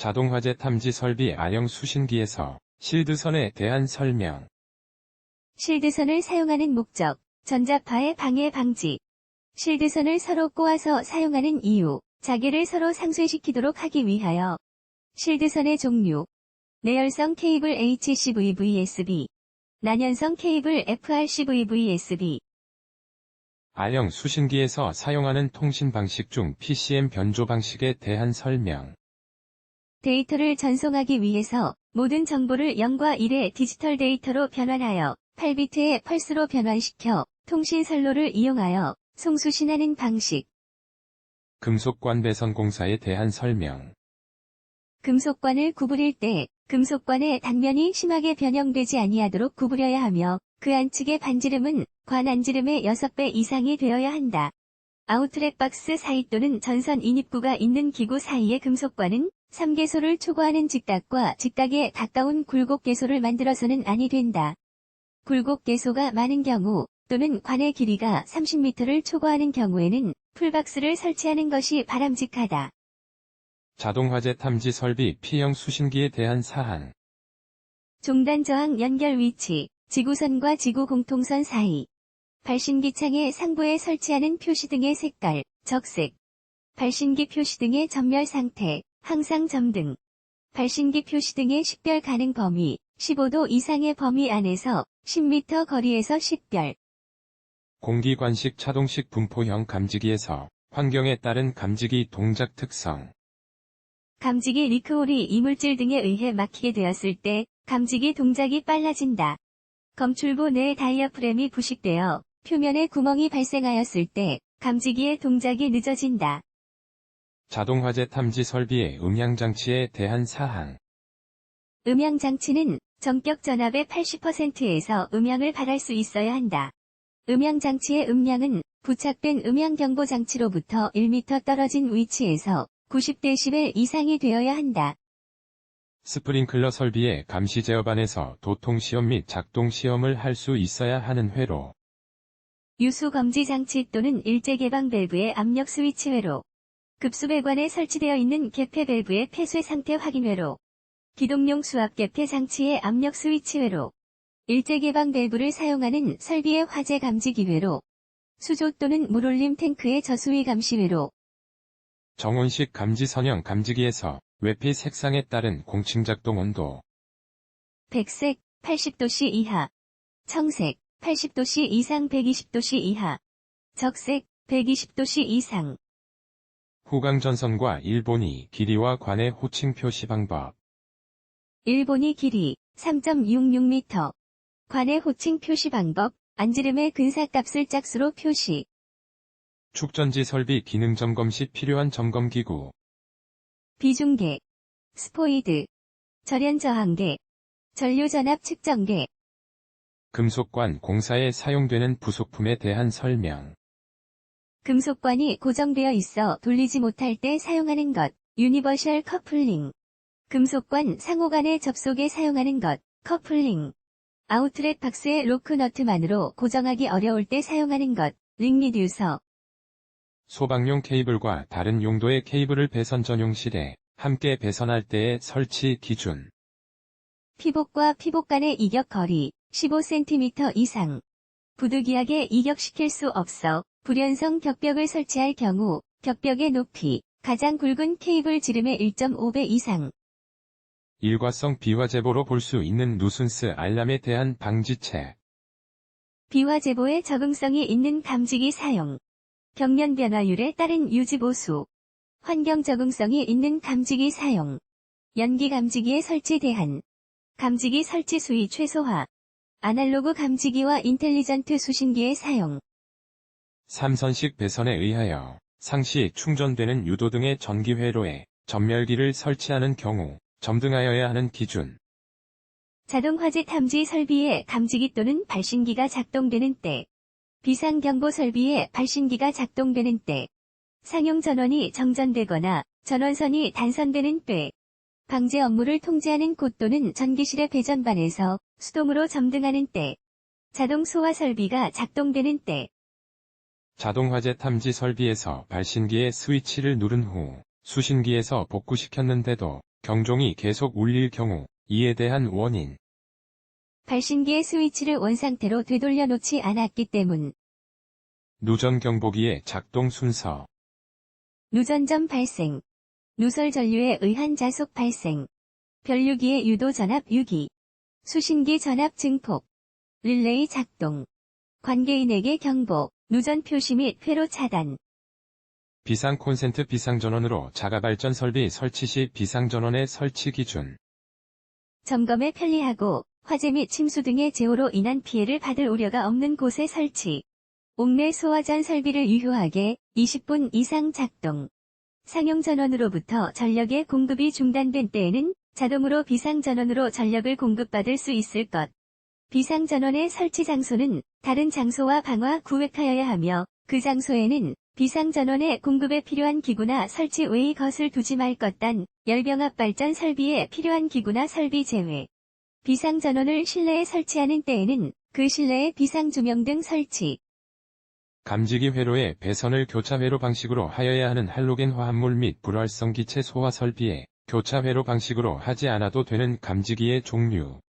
자동화재 탐지 설비 A형 수신기에서 실드선에 대한 설명. 실드선을 사용하는 목적, 전자파의 방해 방지. 실드선을 서로 꼬아서 사용하는 이유, 자기를 서로 상쇄시키도록 하기 위하여. 실드선의 종류. 내열성 케이블 HCV-VSB. 난연성 케이블 FRCV-VSB. A형 수신기에서 사용하는 통신 방식 중 PCM 변조 방식에 대한 설명. 데이터를 전송하기 위해서 모든 정보를 0과 1의 디지털 데이터로 변환하여 8비트의 펄스로 변환시켜 통신 선로를 이용하여 송수신하는 방식. 금속관 배선 공사에 대한 설명. 금속관을 구부릴 때 금속관의 단면이 심하게 변형되지 아니하도록 구부려야 하며 그 안측의 반지름은 관 안지름의 6배 이상이 되어야 한다. 아웃렛 박스 사이 또는 전선 인입구가 있는 기구 사이의 금속관은 3개소를 초과하는 직닥과 직닥에 가까운 굴곡계소를 만들어서는 아니 된다. 굴곡계소가 많은 경우 또는 관의 길이가 30m를 초과하는 경우에는 풀박스를 설치하는 것이 바람직하다. 자동화재 탐지 설비 P형 수신기에 대한 사항. 종단 저항 연결 위치, 지구선과 지구 공통선 사이. 발신기 창의 상부에 설치하는 표시 등의 색깔, 적색. 발신기 표시 등의 전멸 상태, 항상 점등. 발신기 표시 등의 식별 가능 범위, 15도 이상의 범위 안에서 10m 거리에서 식별. 공기관식 차동식 분포형 감지기에서 환경에 따른 감지기 동작 특성. 감지기 리크홀이 이물질 등에 의해 막히게 되었을 때 감지기 동작이 빨라진다. 검출부 내 다이어프램이 부식되어 표면에 구멍이 발생하였을 때 감지기의 동작이 늦어진다. 자동화재 탐지 설비의 음향장치에 대한 사항. 음향장치는 전격 전압의 80%에서 음향을 발할 수 있어야 한다. 음향장치의 음량은 부착된 음향경보장치로부터 1m 떨어진 위치에서 90dB 이상이 되어야 한다. 스프링클러 설비의 감시 제어반에서 도통 시험 및 작동 시험을 할 수 있어야 하는 회로. 유수 검지 장치 또는 일제 개방 밸브의 압력 스위치 회로. 급수배관에 설치되어 있는 개폐 밸브의 폐쇄 상태 확인 회로. 기동용 수압 개폐 장치의 압력 스위치 회로. 일제 개방 밸브를 사용하는 설비의 화재 감지기 회로. 수조 또는 물올림 탱크의 저수위 감시 회로. 정온식 감지 선형 감지기에서 외피 색상에 따른 공칭 작동 온도. 백색 80도씨 이하. 청색 80도씨 이상 120도씨 이하. 적색 120도씨 이상. 후광 전선과 일본이 길이와 관의 호칭 표시 방법. 일본이 길이 3.66m. 관의 호칭 표시 방법, 안지름의 근사값을 짝수로 표시. 축전지 설비 기능 점검 시 필요한 점검기구. 비중계, 스포이드, 절연 저항계, 전류전압 측정계. 금속관 공사에 사용되는 부속품에 대한 설명. 금속관이 고정되어 있어 돌리지 못할 때 사용하는 것, 유니버셜 커플링. 금속관 상호 간의 접속에 사용하는 것, 커플링. 아웃렛 박스의 로크 너트만으로 고정하기 어려울 때 사용하는 것, 링 리듀서. 소방용 케이블과 다른 용도의 케이블을 배선 전용실에 함께 배선할 때의 설치 기준. 피복과 피복 간의 이격 거리, 15cm 이상. 부득이하게 이격시킬 수 없어 불연성 격벽을 설치할 경우 격벽의 높이, 가장 굵은 케이블 지름의 1.5배 이상. 일과성 비화 제보로 볼 수 있는 누슨스 알람에 대한 방지책. 비화 제보에 적응성이 있는 감지기 사용. 경련 변화율에 따른 유지 보수. 환경 적응성이 있는 감지기 사용. 연기 감지기의 설치 대안. 감지기 설치 수위 최소화. 아날로그 감지기와 인텔리전트 수신기의 사용. 삼선식 배선에 의하여 상시 충전되는 유도 등의 전기 회로에 전멸기를 설치하는 경우 점등하여야 하는 기준. 자동화재 탐지 설비에 감지기 또는 발신기가 작동되는 때. 비상경보 설비에 발신기가 작동되는 때. 상용 전원이 정전되거나 전원선이 단선되는 때. 방제 업무를 통제하는 곳 또는 전기실의 배전반에서 수동으로 점등하는 때. 자동 소화 설비가 작동되는 때. 자동화재 탐지 설비에서 발신기의 스위치를 누른 후 수신기에서 복구시켰는데도 경종이 계속 울릴 경우, 이에 대한 원인. 발신기의 스위치를 원상태로 되돌려 놓지 않았기 때문. 누전 경보기의 작동 순서. 누전점 발생. 누설 전류에 의한 자속 발생. 변류기의 유도 전압 유기. 수신기 전압 증폭. 릴레이 작동. 관계인에게 경보, 누전 표시 및 회로 차단. 비상 콘센트 비상전원으로 자가발전 설비 설치 시 비상전원의 설치 기준. 점검에 편리하고 화재 및 침수 등의 재호로 인한 피해를 받을 우려가 없는 곳에 설치. 옥내 소화전 설비를 유효하게 20분 이상 작동. 상용전원으로부터 전력의 공급이 중단된 때에는 자동으로 비상전원으로 전력을 공급받을 수 있을 것. 비상전원의 설치 장소는 다른 장소와 방화 구획하여야 하며 그 장소에는 비상전원의 공급에 필요한 기구나 설치 외의 것을 두지 말 것. 단, 열병합 발전 설비에 필요한 기구나 설비 제외. 비상전원을 실내에 설치하는 때에는 그 실내에 비상조명 등 설치. 감지기 회로의 배선을 교차 회로 방식으로 하여야 하는 할로겐 화합물 및 불활성 기체 소화 설비에 교차 회로 방식으로 하지 않아도 되는 감지기의 종류.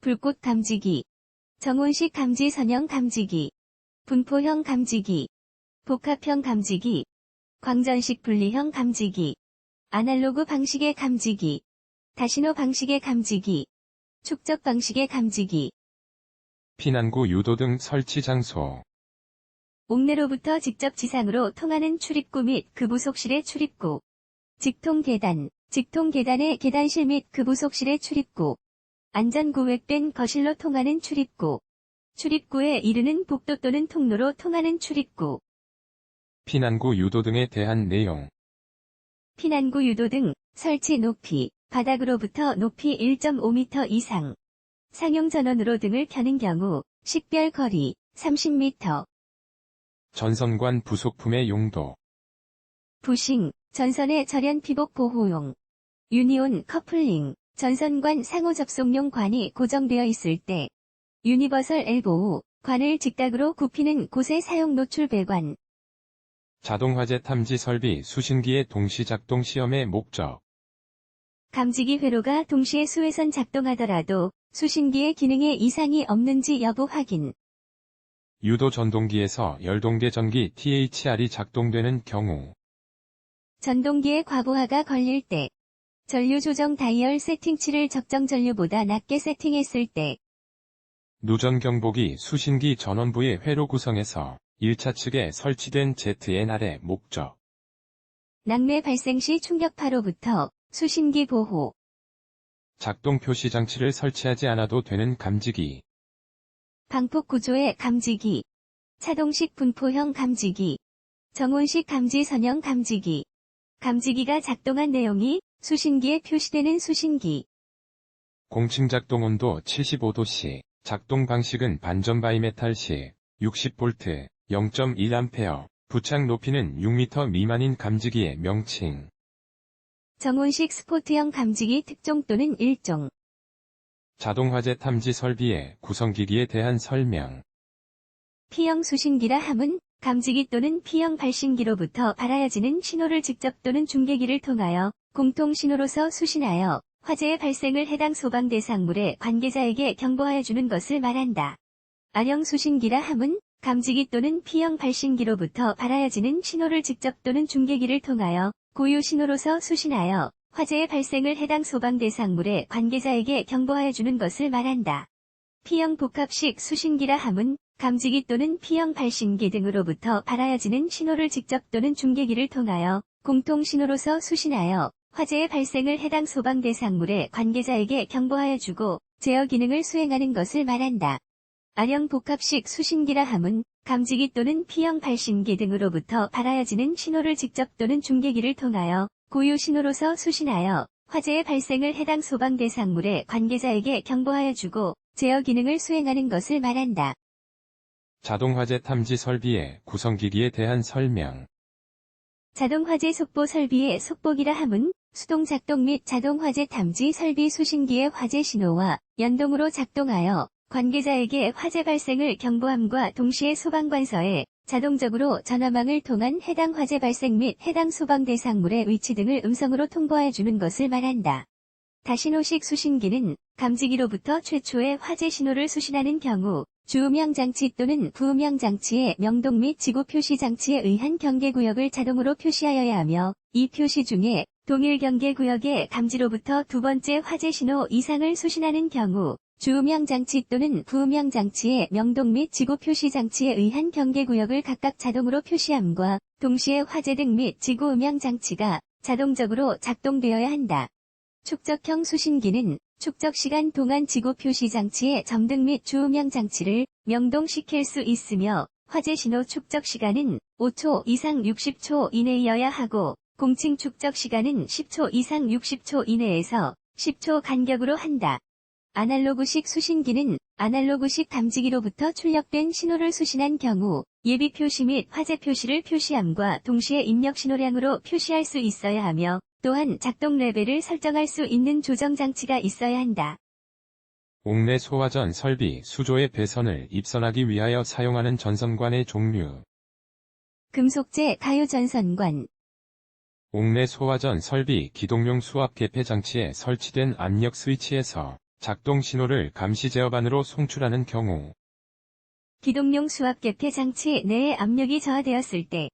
불꽃 감지기. 정온식 감지 선형 감지기. 분포형 감지기. 복합형 감지기. 광전식 분리형 감지기. 아날로그 방식의 감지기. 다신호 방식의 감지기. 축적 방식의 감지기. 피난구 유도 등 설치 장소. 옥내로부터 직접 지상으로 통하는 출입구 및 그 부속실의 출입구. 직통계단, 직통계단의 계단실 및 그 부속실의 출입구. 안전구획된 거실로 통하는 출입구. 출입구에 이르는 복도 또는 통로로 통하는 출입구. 피난구 유도 등에 대한 내용. 피난구 유도 등 설치 높이, 바닥으로부터 높이 1.5m 이상. 상용 전원으로 등을 켜는 경우 식별 거리 30m. 전선관 부속품의 용도. 부싱, 전선의 절연 피복 보호용. 유니온 커플링, 전선관 상호 접속용 관이 고정되어 있을 때. 유니버설 엘보우, 관을 직각으로 굽히는 곳의 사용 노출 배관. 자동화재 탐지 설비 수신기의 동시작동 시험의 목적. 감지기 회로가 동시에 수회선 작동하더라도 수신기의 기능에 이상이 없는지 여부 확인. 유도 전동기에서 열동계 전기 THR이 작동되는 경우. 전동기의 과부하가 걸릴 때. 전류 조정 다이얼 세팅치를 적정 전류보다 낮게 세팅했을 때. 누전 경보기 수신기 전원부의 회로 구성에서 1차 측에 설치된 ZNR의 목적. 낙뢰 발생 시 충격파로부터 수신기 보호. 작동 표시 장치를 설치하지 않아도 되는 감지기. 방폭 구조의 감지기. 차동식 분포형 감지기. 정온식 감지 선형 감지기. 감지기가 작동한 내용이 수신기에 표시되는 수신기. 공층 작동 온도 75도씨, 작동 방식은 반전 바이메탈시, 60V, 0.1A, 부착 높이는 6m 미만인 감지기의 명칭. 정온식 스포트형 감지기 특종 또는 일종. 자동화재 탐지 설비의 구성기기에 대한 설명. P형 수신기라 함은 감지기 또는 P형 발신기로부터 발하여지는 신호를 직접 또는 중계기를 통하여 공통 신호로서 수신하여 화재의 발생을 해당 소방 대상물의 관계자에게 경보하여 주는 것을 말한다. R형 수신기라 함은 감지기 또는 P형 발신기로부터 발하여지는 신호를 직접 또는 중계기를 통하여 고유 신호로서 수신하여 화재의 발생을 해당 소방 대상물의 관계자에게 경보하여 주는 것을 말한다. P형 복합식 수신기라 함은 감지기 또는 P형 발신기 등으로부터 발하여지는 신호를 직접 또는 중계기를 통하여 공통 신호로서 수신하여 화재의 발생을 해당 소방 대상물의 관계자에게 경보하여 주고 제어 기능을 수행하는 것을 말한다. R형 복합식 수신기라 함은 감지기 또는 P형 발신기 등으로부터 발하여지는 신호를 직접 또는 중계기를 통하여 고유 신호로서 수신하여 화재의 발생을 해당 소방 대상물의 관계자에게 경보하여 주고 제어 기능을 수행하는 것을 말한다. 자동화재 탐지 설비의 구성기기에 대한 설명. 자동화재 속보 설비의 속보기라 함은 수동 작동 및 자동화재 탐지 설비 수신기의 화재 신호와 연동으로 작동하여 관계자에게 화재 발생을 경보함과 동시에 소방관서에 자동적으로 전화망을 통한 해당 화재 발생 및 해당 소방 대상물의 위치 등을 음성으로 통보해주는 것을 말한다. 다신호식 수신기는 감지기로부터 최초의 화재 신호를 수신하는 경우 주음향 장치 또는 부음향 장치의 명동 및 지구 표시 장치에 의한 경계구역을 자동으로 표시하여야 하며 이 표시 중에 동일 경계구역의 감지로부터 두 번째 화재 신호 이상을 수신하는 경우 주음향 장치 또는 부음향 장치의 명동 및 지구 표시 장치에 의한 경계구역을 각각 자동으로 표시함과 동시에 화재 등 및 지구 음향 장치가 자동적으로 작동되어야 한다. 축적형 수신기는 축적시간 동안 지구 표시 장치의 점등 및 주음향 장치를 명동시킬 수 있으며 화재 신호 축적시간은 5초 이상 60초 이내여야 하고 공칭 축적시간은 10초 이상 60초 이내에서 10초 간격으로 한다. 아날로그식 수신기는 아날로그식 감지기로부터 출력된 신호를 수신한 경우 예비 표시 및 화재 표시를 표시함과 동시에 입력 신호량으로 표시할 수 있어야 하며 또한 작동 레벨을 설정할 수 있는 조정 장치가 있어야 한다. 옥내 소화전 설비 수조의 배선을 입선하기 위하여 사용하는 전선관의 종류. 금속재 가유 전선관. 옥내 소화전 설비 기동용 수압 개폐 장치에 설치된 압력 스위치에서 작동 신호를 감시 제어반으로 송출하는 경우 기동용 수압 개폐 장치 내에 압력이 저하되었을 때